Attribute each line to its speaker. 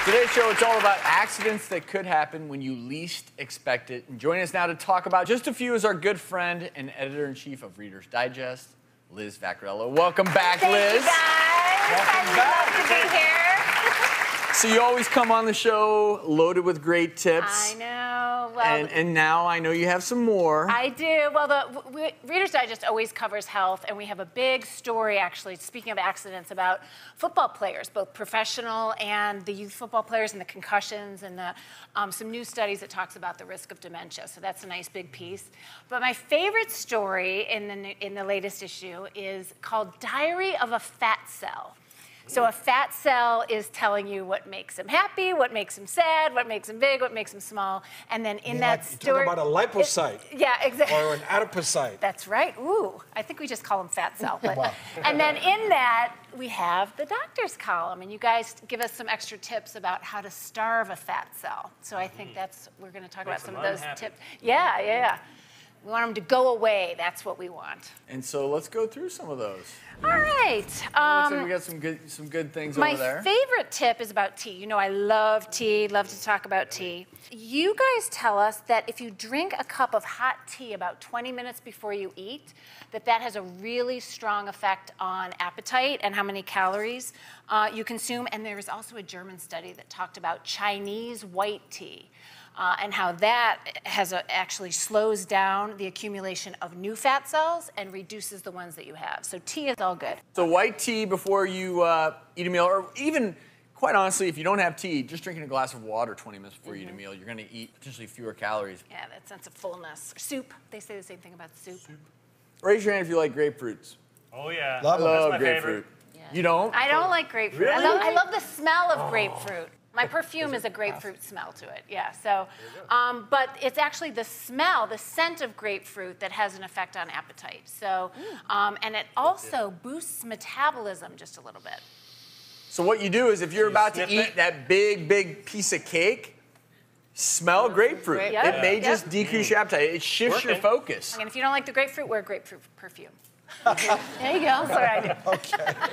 Speaker 1: Today's show, it's all about accidents that could happen when you least expect it. And joining us now to talk about just a few is our good friend and editor-in-chief of Reader's Digest, Liz Vaccarello. Welcome back, Liz.
Speaker 2: Thank you, guys. Welcome to be here.
Speaker 1: So you always come on the show loaded with great tips.
Speaker 2: I know. Well,
Speaker 1: and now I know you have some more.
Speaker 2: I do. Well, the Reader's Digest always covers health, and we have a big story, actually, speaking of accidents, about football players, both professional and the youth football players, and the concussions, and some new studies that talks about the risk of dementia. So that's a nice big piece. But my favorite story in the latest issue is called Diary of a Fat Cell. So a fat cell is telling you what makes him happy, what makes him sad, what makes him big, what makes him small. And then in that story...
Speaker 3: You're talking about a lipocyte.
Speaker 2: Yeah, exactly.
Speaker 3: Or an adipocyte.
Speaker 2: That's right. Ooh, I think we just call them fat cell. But, wow. And then in that, we have the doctor's column. And you guys give us some extra tips about how to starve a fat cell. So I think we're going to talk about some of those tips. Yeah. We want them to go away. That's what we want.
Speaker 1: And so let's go through some of those.
Speaker 2: All right.
Speaker 1: Looks like we got some good things over there.
Speaker 2: My favorite tip is about tea. You know, I love tea, love to talk about tea. You guys tell us that if you drink a cup of hot tea about 20 minutes before you eat, that has a really strong effect on appetite and how many calories you consume. And there was also a German study that talked about Chinese white tea. And how that actually slows down the accumulation of new fat cells and reduces the ones that you have. So tea is all good.
Speaker 1: So white tea before you eat a meal, or even, quite honestly, if you don't have tea, just drinking a glass of water 20 minutes before you eat a meal, you're going to eat potentially fewer calories.
Speaker 2: Yeah, that sense of fullness. Soup, they say the same thing about soup.
Speaker 1: Raise your hand if you like grapefruits.
Speaker 4: Oh, yeah.
Speaker 1: I love
Speaker 4: my
Speaker 1: grapefruit.
Speaker 4: favorite.
Speaker 1: Yeah. You don't?
Speaker 2: I don't like grapefruit.
Speaker 1: Really?
Speaker 2: I love the smell of grapefruit. My perfume is a grapefruit smell to it, yeah. So, but it's actually the smell, the scent of grapefruit that has an effect on appetite. So, and it also boosts metabolism just a little bit.
Speaker 1: So what you do is if you're about to eat that big piece of cake, smell grapefruit.
Speaker 2: Yep.
Speaker 1: It may just decrease your appetite. It shifts your focus.
Speaker 2: And if you don't like the grapefruit, wear grapefruit perfume. There you go. That's what I do.
Speaker 3: Okay.